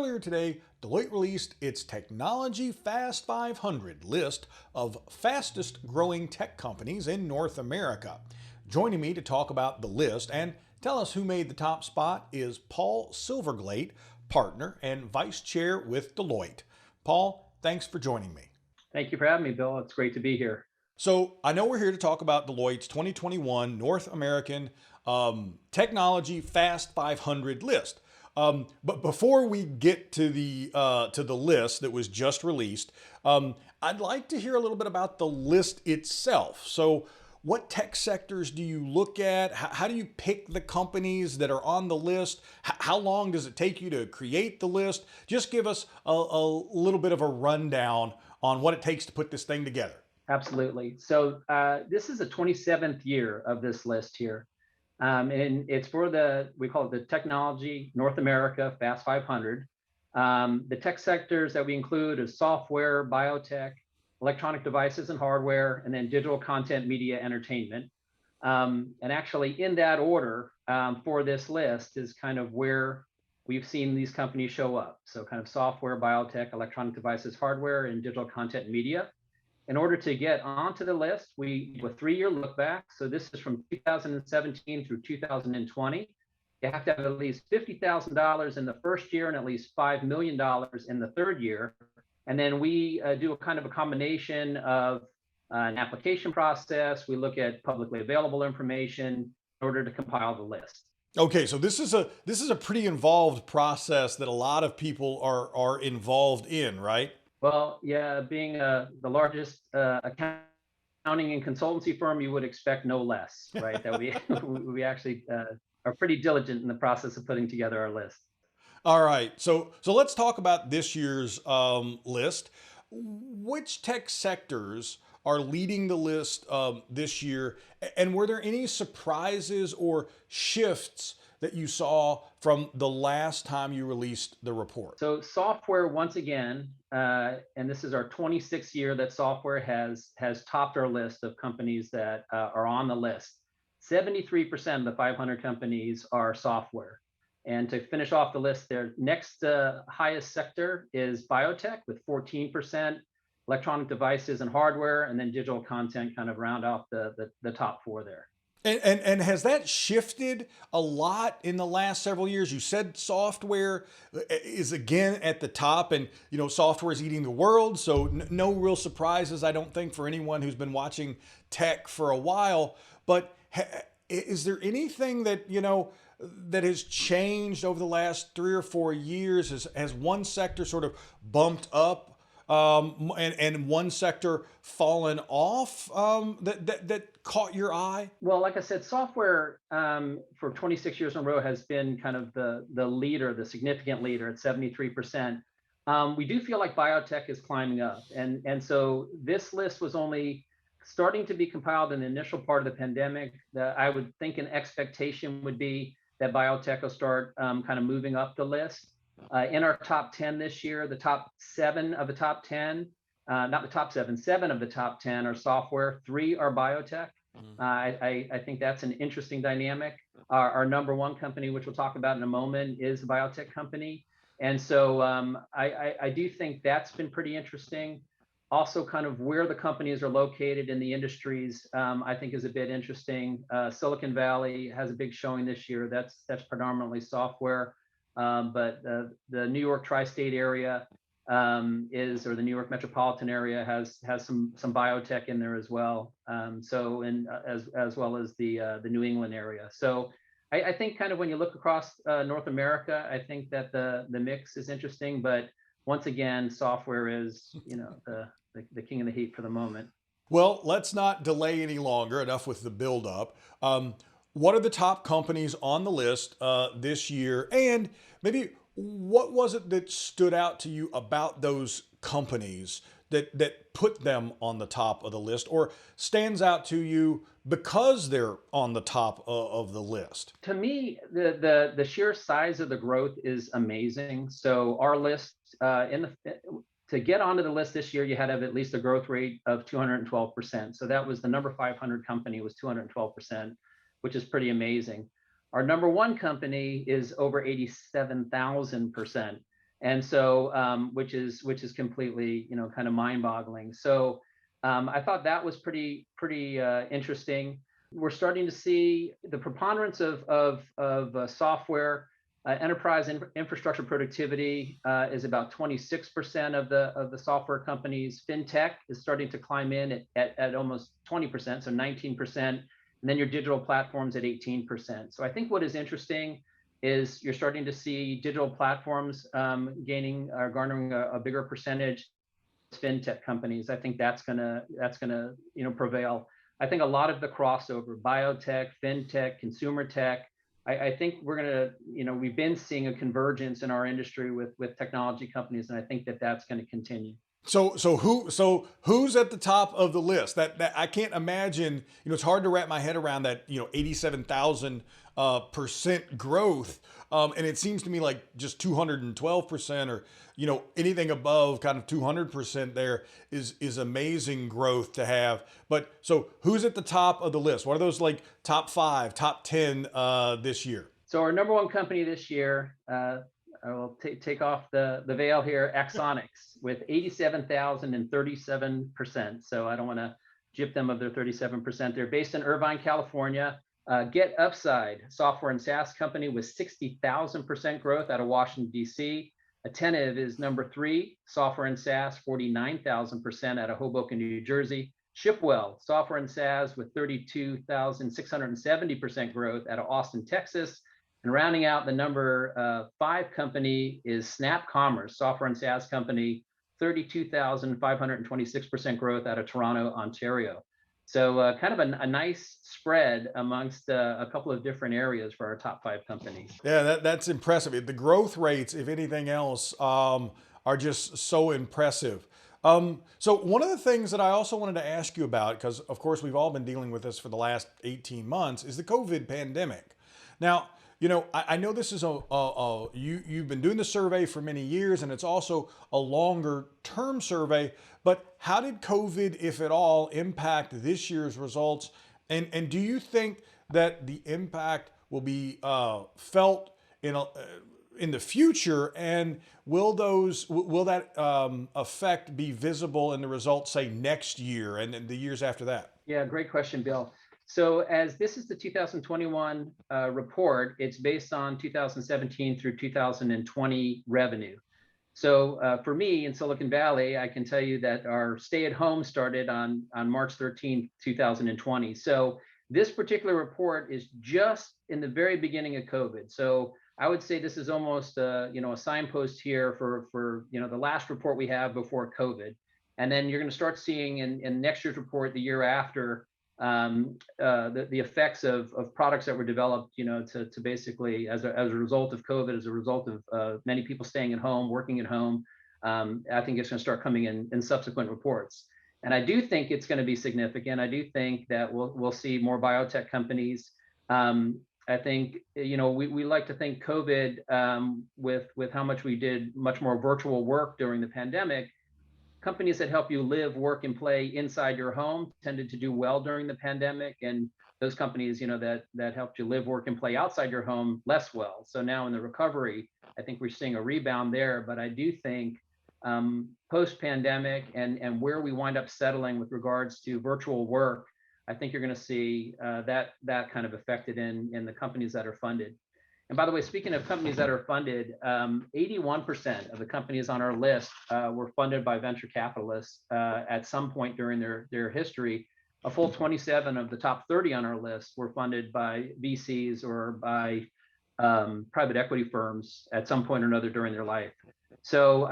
earlier today, Deloitte released its Technology Fast 500 list of fastest growing tech companies in North America. Joining me to talk about the list and tell us who made the top spot is Paul Silverglate, partner and vice chair with Deloitte. Paul, thanks for joining me. Thank you for having me, Bill. It's great to be here. So I know we're here to talk about Deloitte's 2021 North American Technology Fast 500 list. But before we get to the list that was just released, I'd like to hear a little bit about the list itself. So, what tech sectors do you look at? How do you pick the companies that are on the list? How long does it take you to create the list? Just give us a little bit of a rundown on what it takes to put this thing together. Absolutely. So this is the 27th year of this list here. And it's for we call it the Technology North America Fast 500. The tech sectors that we include is software, biotech, electronic devices and hardware, and then digital content, media, entertainment. And actually in that order for this list is kind of where we've seen these companies show up. So kind of software, biotech, electronic devices, hardware, and digital content media. In order to get onto the list, we do a 3-year look back. So this is from 2017 through 2020. You have to have at least $50,000 in the first year and at least $5 million in the third year. And then we do a kind of a combination of an application process. We look at publicly available information in order to compile the list. Okay, so this is a pretty involved process that a lot of people are involved in, right? Well, yeah, being the largest accounting and consultancy firm, you would expect no less, right? That we we actually are pretty diligent in the process of putting together our list. All right, so let's talk about this year's list. Which tech sectors are leading the list this year, and were there any surprises or shifts that you saw from the last time you released the report? So software, once again, and this is our 26th year that software has topped our list of companies that are on the list. 73% of the 500 companies are software. And to finish off the list, their next highest sector is biotech with 14%, electronic devices and hardware, and then digital content kind of round off the top four there. And has that shifted a lot in the last several years? You said software is again at the top, and software is eating the world. So no real surprises, I don't think, for anyone who's been watching tech for a while. But is there anything that that has changed over the last 3 or 4 years? Has one sector sort of bumped up? And one sector fallen off that caught your eye? Well, like I said, software for 26 years in a row has been kind of the leader, the significant leader at 73%. We do feel like biotech is climbing up, and so this list was only starting to be compiled in the initial part of the pandemic. I would think an expectation would be that biotech will start kind of moving up the list. In our top 10 this year, the top 7 of the top 10, not the top 7, 7 of the top 10 are software, 3 are biotech. I think that's an interesting dynamic. Our number one company, which we'll talk about in a moment, is a biotech company. And so I do think that's been pretty interesting. Also, kind of where the companies are located in the industries, I think is a bit interesting. Silicon Valley has a big showing this year. That's predominantly software. But the New York tri-state area or the New York metropolitan area has some biotech in there as well. As well as the New England area. So I think kind of when you look across North America, I think that the mix is interesting. But once again, software is the king of the heat for the moment. Well, let's not delay any longer. Enough with the buildup. What are the top companies on the list this year? And maybe what was it that stood out to you about those companies that put them on the top of the list, or stands out to you because they're on the top of the list? To me, the sheer size of the growth is amazing. So our list to get onto the list this year, you had to have at least a growth rate of 212%. So that was the number 500 company was 212%, which is pretty amazing. Our number one company is over 87,000%. And so which is completely, kind of mind-boggling. So I thought that was pretty interesting. We're starting to see the preponderance of software. Enterprise infrastructure productivity is about 26% of the software companies. Fintech is starting to climb in at almost 20%, so 19%, and then your digital platforms at 18%. So I think what is interesting is you're starting to see digital platforms gaining or garnering a bigger percentage. Fintech companies, I think that's gonna prevail. I think a lot of the crossover, biotech, fintech, consumer tech. I think we're gonna, we've been seeing a convergence in our industry with technology companies, and I think that that's going to continue. So who's at the top of the list? That I can't imagine. It's hard to wrap my head around that. 87,000 percent growth, and it seems to me like just 212%, or anything above kind of 200% there is amazing growth to have. But so who's at the top of the list? What are those like top five, top 10 this year? So our number one company this year, I will take off the veil here, Axonics, with 87,037%. So I don't want to gyp them of their 37%. They're based in Irvine, California. Get Upside, software and SaaS company, with 60,000% growth out of Washington, D.C. Attentive is number three, software and SaaS, 49,000% out of Hoboken, New Jersey. Shipwell, software and SaaS, with 32,670% growth out of Austin, Texas. And rounding out the number five company is Snap Commerce, software and SaaS company, 32,526% growth out of Toronto, Ontario. So kind of a nice spread amongst a couple of different areas for our top five companies. Yeah, that's impressive. The growth rates, if anything else, are just so impressive. So one of the things that I also wanted to ask you about, because of course we've all been dealing with this for the last 18 months, is the COVID pandemic. Now, I know this is you've been doing the survey for many years, and it's also a longer term survey. But how did COVID, if at all, impact this year's results? And do you think that the impact will be felt in the future? And will that effect be visible in the results, say, next year and the years after that? Yeah, great question, Bill. So as this is the 2021 report, it's based on 2017 through 2020 revenue. So for me in Silicon Valley, I can tell you that our stay-at-home started on March 13th, 2020. So this particular report is just in the very beginning of COVID. So I would say this is almost a signpost here for the last report we have before COVID. And then you're going to start seeing in next year's report, the year after, the effects of products that were developed, to basically as a result of COVID, as a result of many people staying at home, working at home. I think it's going to start coming in subsequent reports, and I do think it's going to be significant. I do think that we'll see more biotech companies. I think we like to think COVID, with how much we did much more virtual work during the pandemic. Companies that help you live, work, and play inside your home tended to do well during the pandemic, and those companies, that helped you live, work, and play outside your home less well. So now in the recovery, I think we're seeing a rebound there. But I do think post-pandemic and where we wind up settling with regards to virtual work, I think you're going to see that kind of affected in the companies that are funded. And by the way, speaking of companies that are funded, 81% of the companies on our list were funded by venture capitalists at some point during their history. A full 27 of the top 30 on our list were funded by VCs or by private equity firms at some point or another during their life. So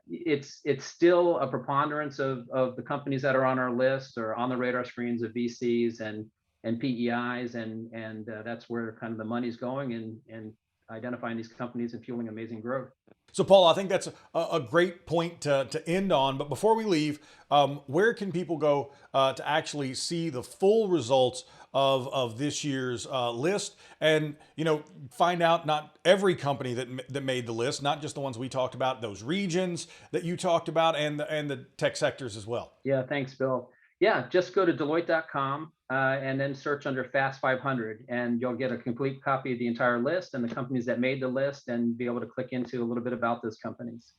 it's still a preponderance of the companies that are on our list or on the radar screens of VCs and PEIs, and that's where kind of the money's going, and identifying these companies and fueling amazing growth. So, Paul, I think that's a great point to end on. But before we leave, where can people go to actually see the full results of this year's list, and find out not every company that made the list, not just the ones we talked about, those regions that you talked about, and the tech sectors as well? Yeah, thanks, Bill. Yeah, just go to Deloitte.com. and then search under Fast 500, and you'll get a complete copy of the entire list and the companies that made the list, and be able to click into a little bit about those companies.